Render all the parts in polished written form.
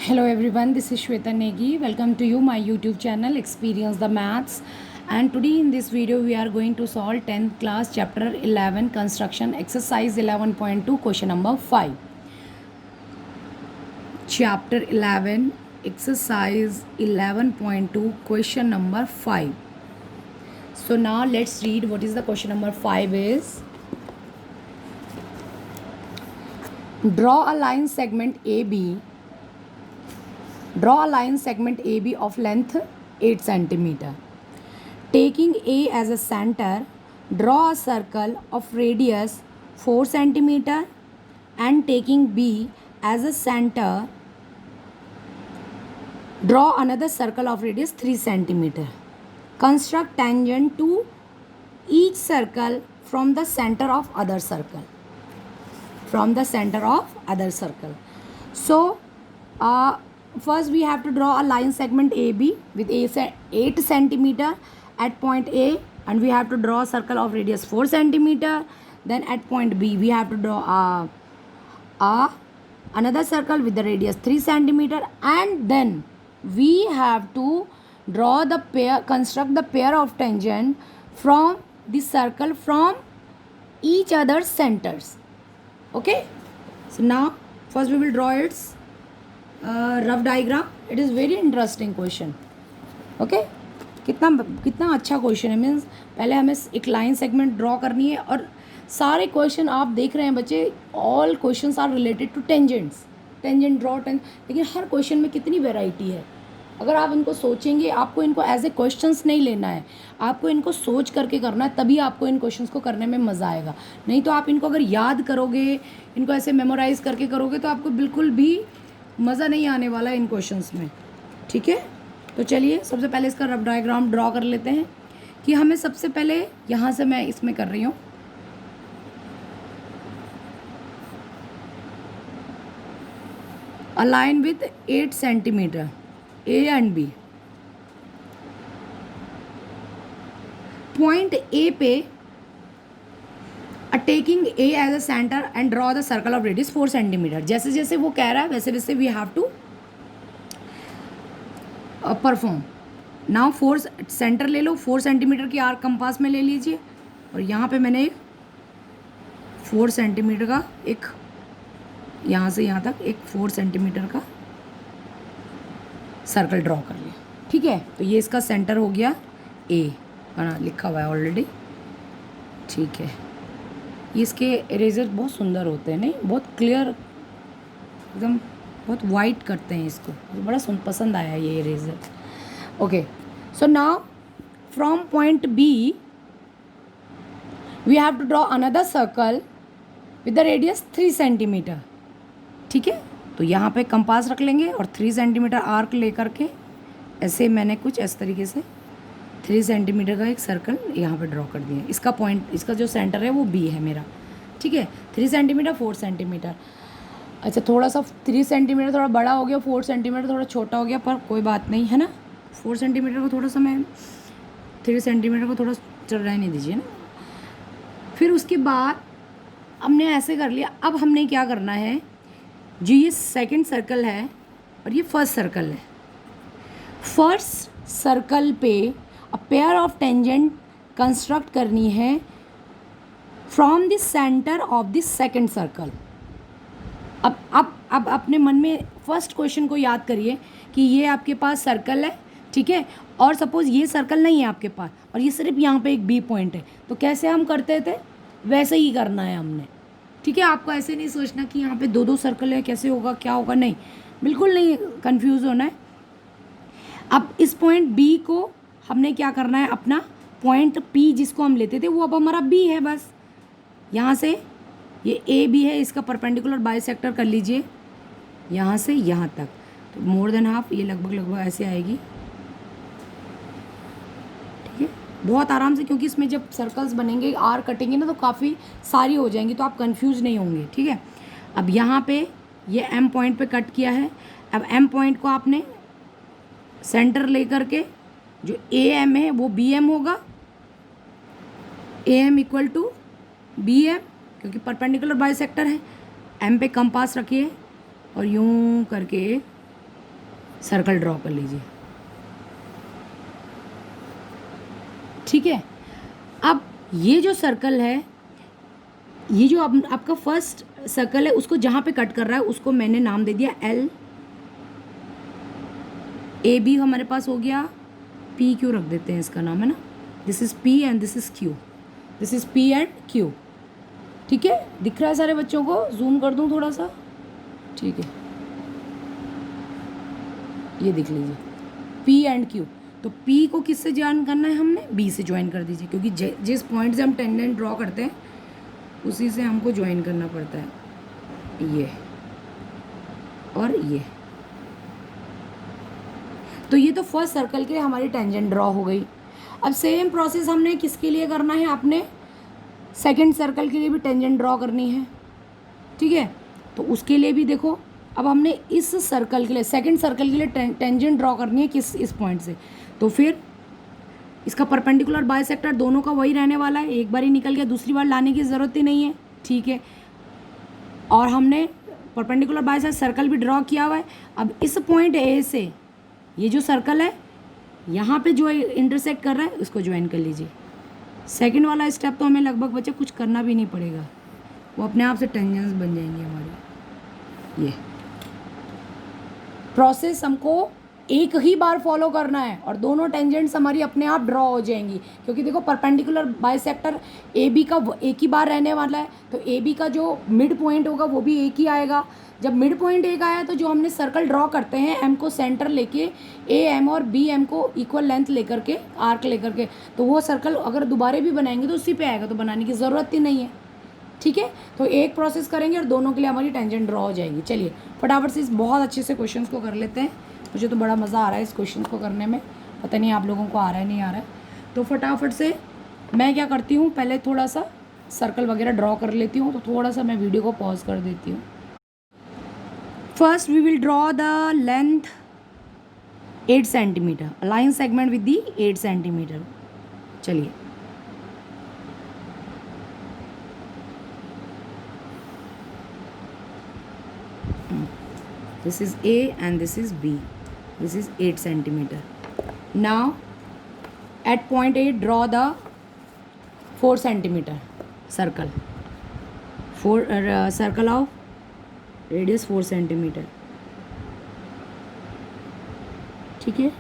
Hello everyone, this is Shweta Negi. Welcome to you my YouTube channel Experience the Maths. And today in this video we are going to solve 10th class chapter 11 construction exercise 11.2 question number 5. Chapter 11 exercise 11.2 question number 5. So now let's read what is the question number 5 is. Draw a line segment AB. Draw a line segment AB of length 8 cm. Taking A as a center, draw a circle of radius 4 cm and taking B as a center, draw another circle of radius 3 cm. Construct tangent to each circle from the center of other circle. So, first we have to draw a line segment AB with 8 cm at point A, and we have to draw a circle of radius 4 cm. Then at point B we have to draw another circle with the radius 3 cm, and then we have to construct the pair of tangent from the circle from each other's centers. Okay, so now first we will draw its rough diagram. It is very interesting question. Okay, कितना अच्छा question है. Means पहले हमें एक line segment draw करनी है, और सारे क्वेश्चन आप देख रहे हैं बच्चे, all questions are related to tangents. Tangent draw लेकिन हर क्वेश्चन में कितनी वेराइटी है. अगर आप इनको सोचेंगे, आपको इनको एज ए क्वेश्चंस नहीं लेना है, आपको इनको सोच करके करना है, तभी आपको इन क्वेश्चंस को करने में मज़ा आएगा. नहीं तो आप इनको अगर याद करोगे, इनको ऐसे मेमोराइज करके करोगे, तो आपको बिल्कुल भी मज़ा नहीं आने वाला इन क्वेश्चंस में. ठीक है, तो चलिए सबसे पहले इसका रफ डायग्राम ड्रॉ कर लेते हैं. कि हमें सबसे पहले यहाँ से मैं इसमें कर रही हूँ, a line with 8 centimetre A and B. Point A पे taking A as a centre and draw the circle of radius 4 centimetre. जैसे जैसे वो कह रहा है वैसे वैसे we have to perform. Now 4 centre ले लो, 4 सेंटीमीटर की आर्क कंपास में ले लीजिए, और यहाँ पे मैंने 4 सेंटीमीटर का एक, यहाँ से यहाँ तक एक 4 सेंटीमीटर का सर्कल ड्रॉ कर लिया. ठीक है, तो ये इसका सेंटर हो गया ए, लिखा हुआ है ऑलरेडी. ठीक है, इसके इरेजर बहुत सुंदर होते हैं, नहीं, बहुत क्लियर, एकदम बहुत वाइट करते हैं इसको. बड़ा पसंद आया ये eraser. Okay, so now from point B we have to draw another circle with the radius 3 centimetre. ठीक है, तो यहाँ पे कंपास रख लेंगे और 3 सेंटीमीटर आर्क लेकर के ऐसे मैंने कुछ इस तरीके से 3 सेंटीमीटर का एक सर्कल यहाँ पे ड्रॉ कर दिया. इसका पॉइंट, इसका जो सेंटर है वो बी है मेरा. ठीक है, 3 सेंटीमीटर 4 सेंटीमीटर. अच्छा, थोड़ा सा 3 सेंटीमीटर थोड़ा बड़ा हो गया, 4 सेंटीमीटर थोड़ा छोटा हो गया, पर कोई बात नहीं है ना. 4 सेंटीमीटर को थोड़ा सा मैं 3 सेंटीमीटर को थोड़ा चल रहने दीजिए ना. फिर उसके बाद हमने ऐसे कर लिया. अब हमने क्या करना है, जो ये सेकेंड सर्कल है और ये फर्स्ट सर्कल है, फर्स्ट सर्कल पे a pair of tangent construct करनी है from the centre of the second circle. अब अपने मन में फर्स्ट क्वेश्चन को याद करिए कि ये आपके पास सर्कल है. ठीक है, और सपोज ये सर्कल नहीं है आपके पास, और ये सिर्फ यहाँ पे एक बी पॉइंट है, तो कैसे हम करते थे, वैसे ही करना है हमने. ठीक है, आपको ऐसे नहीं सोचना कि यहाँ पे 2 सर्कल है, कैसे होगा, क्या होगा, नहीं, बिल्कुल नहीं कंफ्यूज होना है. अब इस पॉइंट बी को हमने क्या करना है, अपना पॉइंट पी जिसको हम लेते थे वो अब हमारा बी है. बस यहाँ से ये ए बी है, इसका परपेंडिकुलर बाइसेक्टर कर लीजिए यहाँ से यहाँ तक, तो मोर देन हाफ, ये लगभग ऐसे आएगी. ठीक है, बहुत आराम से, क्योंकि इसमें जब सर्कल्स बनेंगे, आर कटेंगे ना, तो काफ़ी सारी हो जाएंगी, तो आप कंफ्यूज नहीं होंगे. ठीक है, अब यहाँ पे ये एम पॉइंट पे कट किया है. अब एम पॉइंट को आपने सेंटर लेकर के, जो ए एम है वो बी एम होगा, A M equal to B M, क्योंकि परपेंडिकुलर बाइसेक्टर है. एम पे कंपास रखिए और यूं करके सर्कल ड्रॉ कर लीजिए। ठीक है, अब ये जो सर्कल है, ये जो आपका फर्स्ट सर्कल है, उसको जहाँ पे कट कर रहा है उसको मैंने नाम दे दिया एल। ए बी हमारे पास हो गया, पी क्यू रख देते हैं इसका नाम, है ना। This is P and this is Q, this is P and Q. ठीक है, दिख रहा है सारे बच्चों को? जूम कर दूँ थोड़ा सा? ठीक है, ये देख लीजिए पी एंड क्यू। तो पी को किससे ज्वाइन करना है हमने? बी से ज्वाइन कर दीजिए, क्योंकि जिस पॉइंट से हम टेंजेंट ड्रॉ करते हैं उसी से हमको ज्वाइन करना पड़ता है, ये और ये। तो ये तो फर्स्ट सर्कल के लिए हमारी टेंजेंट ड्रॉ हो गई। अब सेम प्रोसेस हमने किसके लिए करना है? अपने सेकंड सर्कल के लिए भी टेंजेंट ड्रॉ करनी है। ठीक है, तो उसके लिए भी देखो, अब हमने इस सर्कल के लिए, सेकंड सर्कल के लिए टेंजेंट ड्रॉ करनी है किस, इस पॉइंट से। तो फिर इसका परपेंडिकुलर बाइसेक्टर दोनों का वही रहने वाला है, एक बार ही निकल गया, दूसरी बार लाने की ज़रूरत ही नहीं है। ठीक है, और हमने परपेंडिकुलर बाइसेक्टर सर्कल भी ड्रॉ किया हुआ है। अब इस पॉइंट ए से ये जो सर्कल है यहाँ पे जो इंटरसेक्ट कर रहा है उसको ज्वाइन कर लीजिए। सेकंड वाला स्टेप तो हमें लगभग बच्चे कुछ करना भी नहीं पड़ेगा, वो अपने आप से टेंजेंट्स बन जाएंगे हमारी। ये प्रोसेस हमको एक ही बार फॉलो करना है और दोनों टेंजेंट्स हमारी अपने आप ड्रॉ हो जाएंगी, क्योंकि देखो परपेंडिकुलर बाइसेक्टर ए बी का एक ही बार रहने वाला है, तो ए बी का जो मिड पॉइंट होगा वो भी एक ही आएगा। जब मिड पॉइंट एक आया तो जो हमने सर्कल ड्रॉ करते हैं एम को सेंटर लेके, ए एम और बी एम को इक्वल लेंथ लेकर के, आर्क लेकर के, तो वो सर्कल अगर दोबारा भी बनाएंगे तो उसी पे आएगा, तो बनाने की ज़रूरत ही नहीं है। ठीक है, तो एक प्रोसेस करेंगे और दोनों के लिए हमारी टेंजेंट ड्रॉ हो जाएगी। चलिए फटाफट से इस बहुत अच्छे से क्वेश्चंस को कर लेते हैं। मुझे तो बड़ा मज़ा आ रहा है इस क्वेश्चन को करने में, पता नहीं आप लोगों को आ रहा है नहीं आ रहा है। तो फटाफट से मैं क्या करती हूँ, पहले थोड़ा सा सर्कल वगैरह ड्रॉ कर लेती हूँ, तो थोड़ा सा मैं वीडियो को पॉज कर देती हूँ। First we will draw the length 8 centimetre, line segment with the 8 centimetre. चलिए this is A and this is B, this is 8 centimeter. Now at point A draw the 4 centimeter circle, circle of radius 4 centimeter. ठीक है,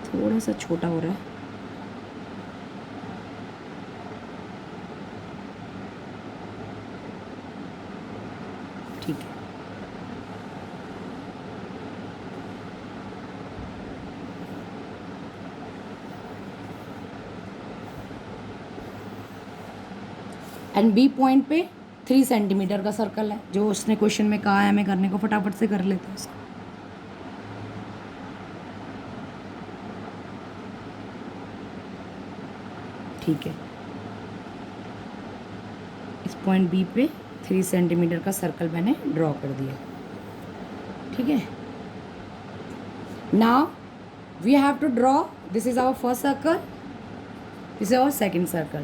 थोड़ा सा छोटा हो रहा है। ठीक है, एंड बी पॉइंट पे 3 सेंटीमीटर का सर्कल है जो उसने क्वेश्चन में कहा है हमें करने को। फटाफट से कर लेते हैं इसको। ठीक है, इस पॉइंट बी पे 3 सेंटीमीटर का सर्कल मैंने ड्रॉ कर दिया। ठीक है, now we have to draw, this is our first circle, this is our second circle.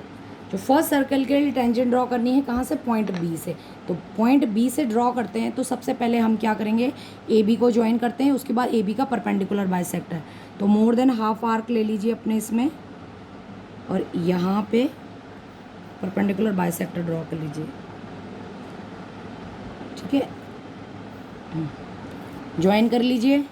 जो फर्स्ट सर्कल के लिए टेंजेंट ड्रॉ करनी है कहाँ से? पॉइंट बी से। तो पॉइंट बी से ड्रॉ करते हैं तो सबसे पहले हम क्या करेंगे, ए बी को ज्वाइन करते हैं, उसके बाद ए बी का परपेंडिकुलर बाइसेक्टर। तो मोर देन हाफ आर्क ले लीजिए अपने इसमें और यहाँ पे परपेंडिकुलर बाइसेक्टर ड्रॉ कर लीजिए। ठीक है, ज्वाइन कर लीजिए।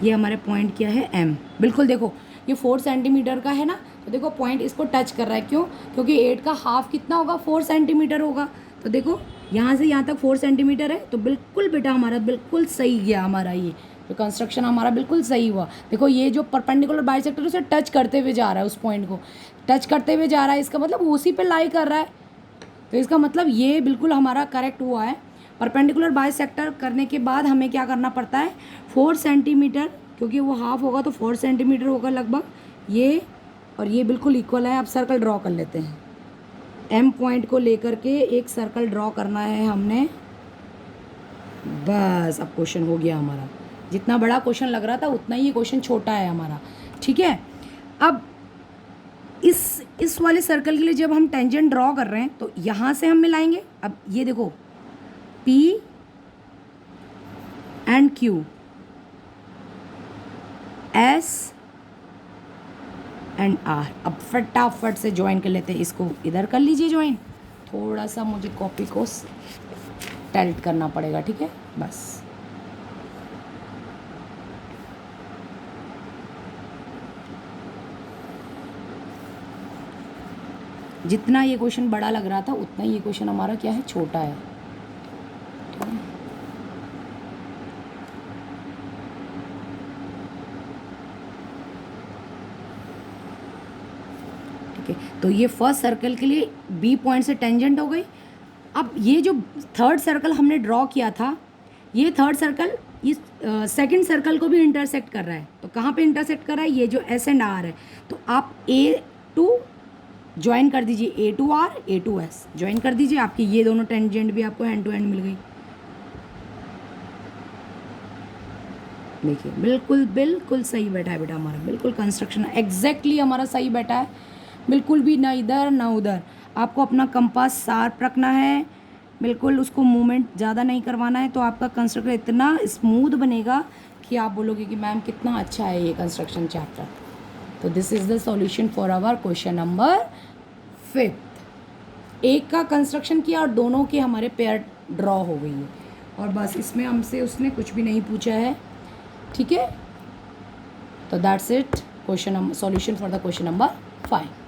ये हमारे पॉइंट क्या है? एम। बिल्कुल देखो ये 4 सेंटीमीटर का है ना, तो देखो पॉइंट इसको टच कर रहा है, क्यों? क्योंकि 8 का हाफ कितना होगा? 4 सेंटीमीटर होगा। तो देखो यहाँ से यहाँ तक 4 सेंटीमीटर है, तो बिल्कुल बेटा हमारा बिल्कुल सही गया, हमारा ये जो कंस्ट्रक्शन हमारा बिल्कुल सही हुआ। देखो ये जो परपेंडिकुलर बाइसेक्टर उसे टच करते हुए जा रहा है, उस पॉइंट को टच करते हुए जा रहा है, इसका मतलब उसी पे लाई कर रहा है, तो इसका मतलब ये बिल्कुल हमारा करेक्ट हुआ है। परपेंडिकुलर बाइसेक्टर करने के बाद हमें क्या करना पड़ता है? 4 सेंटीमीटर, क्योंकि वो हाफ होगा तो 4 सेंटीमीटर होगा लगभग, ये और ये बिल्कुल इक्वल है। अब सर्कल ड्रॉ कर लेते हैं। एम पॉइंट को लेकर के एक सर्कल ड्रॉ करना है हमने, बस अब क्वेश्चन हो गया हमारा। जितना बड़ा क्वेश्चन लग रहा था उतना ही ये क्वेश्चन छोटा है हमारा। ठीक है, अब इस वाले सर्कल के लिए जब हम टेंजेंट ड्रॉ कर रहे हैं तो यहाँ से हम मिलाएंगे। अब ये देखो P and Q, S and R। अब फटाफट से ज्वाइन कर लेते हैं। इसको इधर कर लीजिए ज्वाइन, थोड़ा सा मुझे कॉपी को टाइट करना पड़ेगा, ठीक है। बस जितना ये क्वेश्चन बड़ा लग रहा था उतना ही ये क्वेश्चन हमारा क्या है, छोटा है। ठीक है, तो ये फर्स्ट सर्कल के लिए बी पॉइंट से टेंजेंट हो गई। अब ये जो थर्ड सर्कल हमने ड्रॉ किया था, ये थर्ड सर्कल इस सेकंड सर्कल को भी इंटरसेक्ट कर रहा है। तो कहाँ पे इंटरसेक्ट कर रहा है, ये जो एस एंड आर है। तो आप ए टू ज्वाइन कर दीजिए, A two R A two S join कर दीजिए, आपकी ये दोनों टेंजेंट भी आपको एंड टू एंड मिल गई। देखिए बिल्कुल बिल्कुल सही बैठा है बेटा हमारा, बिल्कुल कंस्ट्रक्शन एग्जैक्टली हमारा सही बैठा है, बिल्कुल भी ना इधर ना उधर। आपको अपना कंपास शार्प रखना है, बिल्कुल उसको मूवमेंट ज़्यादा नहीं करवाना है, तो आपका कंस्ट्रक्शन इतना स्मूथ बनेगा कि आप बोलोगे कि मैम कितना अच्छा है ये कंस्ट्रक्शन चैप्टर। तो this is the solution for our question number 5। एक का कंस्ट्रक्शन किया और दोनों के हमारे पेयर ड्रॉ हो गई है, और बस इसमें हमसे उसने कुछ भी नहीं पूछा है, ठीक है। तो that's it, question solution for the question number 5।